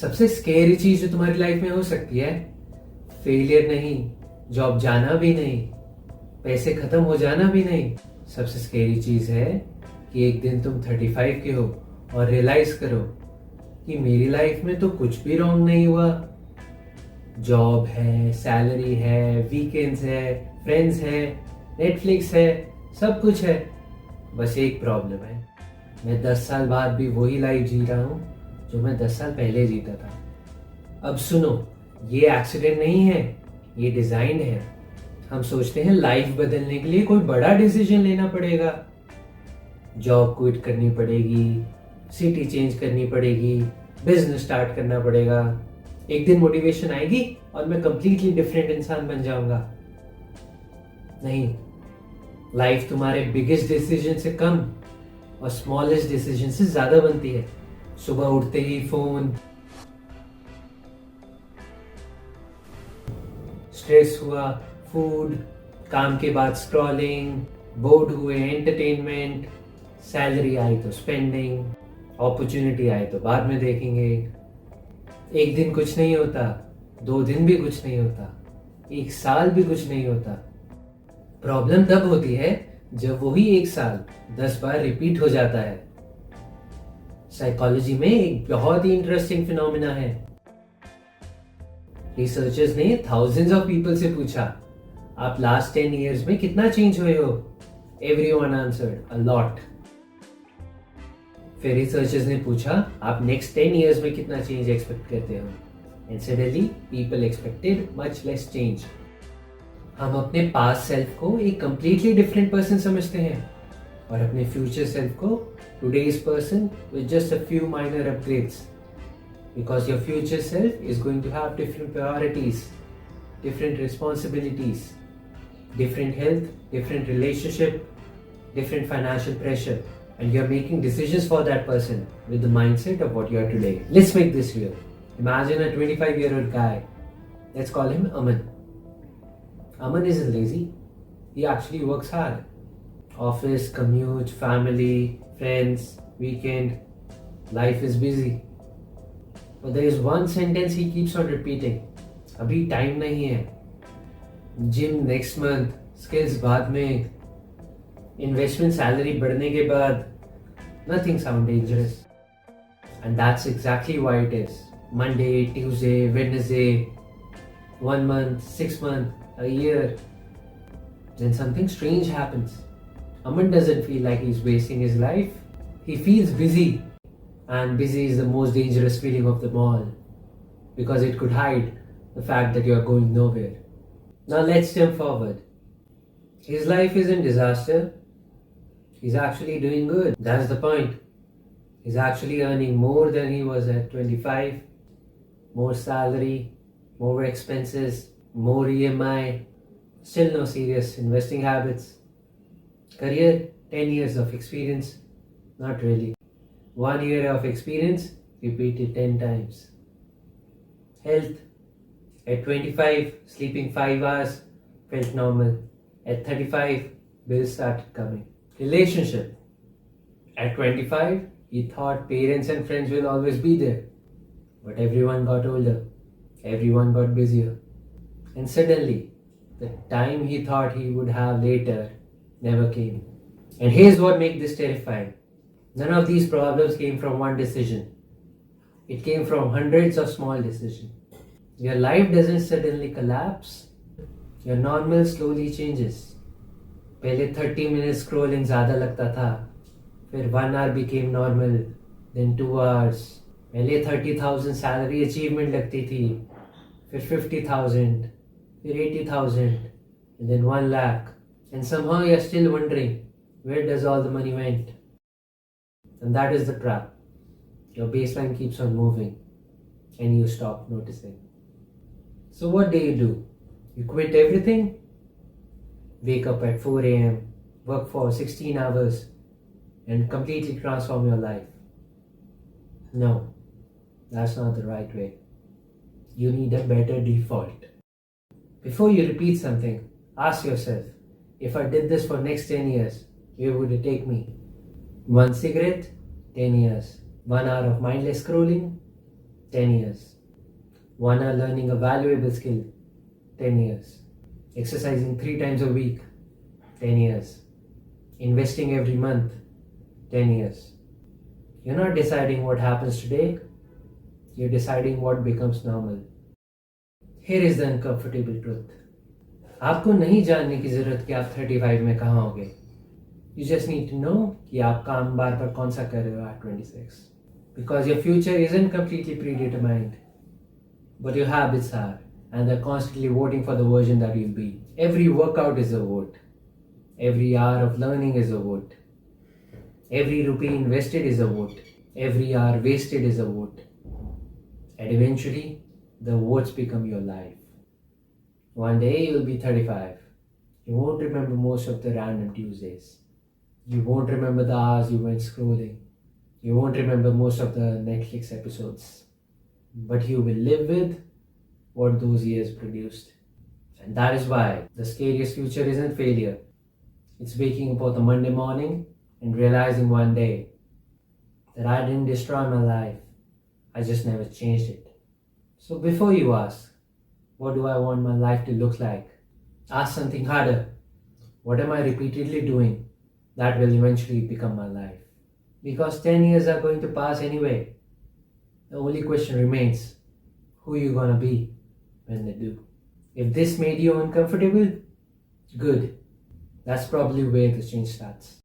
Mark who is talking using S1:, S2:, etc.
S1: सबसे स्केरी चीज जो तुम्हारी लाइफ में हो सकती है, फेलियर नहीं, जॉब जाना भी नहीं, पैसे खत्म हो जाना भी नहीं। सबसे स्केरी चीज है कि एक दिन तुम 35 के हो और रियलाइज करो कि मेरी लाइफ में तो कुछ भी रॉन्ग नहीं हुआ। जॉब है, सैलरी है, वीकेंड्स है, फ्रेंड्स है, नेटफ्लिक्स है, सब कुछ है। बस एक प्रॉब्लम है, मैं 10 साल बाद भी वही लाइफ जी रहा हूँ जो मैं 10 साल पहले जीता था। अब सुनो, ये एक्सीडेंट नहीं है, ये डिजाइंड है। हम सोचते हैं लाइफ बदलने के लिए कोई बड़ा डिसीजन लेना पड़ेगा, जॉब क्विट करनी पड़ेगी, सिटी चेंज करनी पड़ेगी, बिजनेस स्टार्ट करना पड़ेगा, एक दिन मोटिवेशन आएगी और मैं कंप्लीटली डिफरेंट इंसान बन जाऊंगा। नहीं, लाइफ तुम्हारे बिगेस्ट डिसीजन से कम और स्मॉलेस्ट डिसीजन से ज्यादा बनती है। सुबह उठते ही फोन, स्ट्रेस हुआ फूड, काम के बाद स्क्रॉलिंग, बोर्ड हुए एंटरटेनमेंट, सैलरी आई तो स्पेंडिंग, अपॉर्चुनिटी आई तो बाद में देखेंगे। एक दिन कुछ नहीं होता, 2 दिन भी कुछ नहीं होता, 1 साल भी कुछ नहीं होता। प्रॉब्लम तब होती है जब वही 1 साल 10 बार रिपीट हो जाता है। साइकोलॉजी में एक बहुत ही इंटरेस्टिंग फिनोमेना है। रिसर्चर्स ने थाउजेंड्स ऑफ पीपल से पूछा, आप लास्ट 10 इयर्स में कितना चेंज हुए हो? Everyone answered, a lot. फिर रिसर्चर्स ने पूछा, आप नेक्स्ट 10 इयर्स में कितना चेंज एक्सपेक्ट करते हो? And suddenly people expected much less change. हम अपने पास्ट सेल्फ को एक कंप्लीटली डिफरेंट पर्सन समझते हैं और अपने फ्यूचर सेल्फ को today's person with just a few minor upgrades, because your future self is going to have different priorities, different responsibilities, different health, different relationship, different financial pressure, and you're making decisions for that person with the mindset of what you are today. Let's make this real. Imagine a 25-year-old guy. Let's call him Aman. Aman isn't lazy. He actually works hard. Office, commute, family, friends, weekend, life is busy. But there is one sentence he keeps on repeating. अभी time नहीं है, gym next month, skills बाद में, investment salary बढ़ने के बाद। Nothing sound dangerous. And that's exactly why it is. Monday, Tuesday, Wednesday, 1 month, 6 months, a year. Then something strange happens. Aman doesn't feel like he's wasting his life. He feels busy. And busy is the most dangerous feeling of them all, because it could hide the fact that you are going nowhere. Now let's jump forward. His life is in disaster. He's actually doing good. That's the point. He's actually earning more than he was at 25. More salary, more expenses, more EMI. Still no serious investing habits. Career, 10 years of experience. Not really. 1 year of experience, repeated 10 times. Health, at 25, sleeping 5 hours felt normal. At 35, bills started coming. Relationship, at 25, he thought parents and friends will always be there. But everyone got older. Everyone got busier. And suddenly, the time he thought he would have later never came. And here's what makes this terrifying. None of these problems came from one decision. It came from hundreds of small decisions. Your life doesn't suddenly collapse. Your normal slowly changes. पहले 30 minutes scrolling ज़्यादा लगता था, फिर 1 hour became normal, then 2 hours. पहले 30,000 salary achievement लगती थी, फिर 50,000, फिर 80,000, and then 1 lakh. And somehow you're still wondering, where does all the money went? And that is the trap. Your baseline keeps on moving and you stop noticing. So what do? You quit everything? Wake up at 4 a.m., work for 16 hours and completely transform your life? No, that's not the right way. You need a better default. Before you repeat something, ask yourself, if I did this for next 10 years, where would it take me? 1 cigarette, 10 years. 1 hour of mindless scrolling, 10 years. One are learning a valuable skill, 10 years. Exercising 3 times a week, 10 years. Investing every month, 10 years. You're not deciding what happens today, you're deciding what becomes normal. Here is the uncomfortable truth. आपको नहीं जानने की जरूरत कि आप 35 में कहाँ होगे. You just need to know कि आप काम बार पर कौन सा कर रहे हो at 26. Because your future isn't completely predetermined, but your habits are, and they're constantly voting for the version that you'll be. Every workout is a vote. Every hour of learning is a vote. Every rupee invested is a vote. Every hour wasted is a vote. And eventually, the votes become your life. One day you'll be 35. You won't remember most of the random Tuesdays. You won't remember the hours you went scrolling. You won't remember most of the Netflix episodes. But you will live with what those years produced. And that is why the scariest future isn't failure. It's waking up on a Monday morning and realizing one day that I didn't destroy my life. I just never changed it. So before you ask, what do I want my life to look like? Ask something harder. What am I repeatedly doing that will eventually become my life? Because 10 years are going to pass anyway. The only question remains, who you gonna be when they do? If this made you uncomfortable, good. That's probably where the change starts.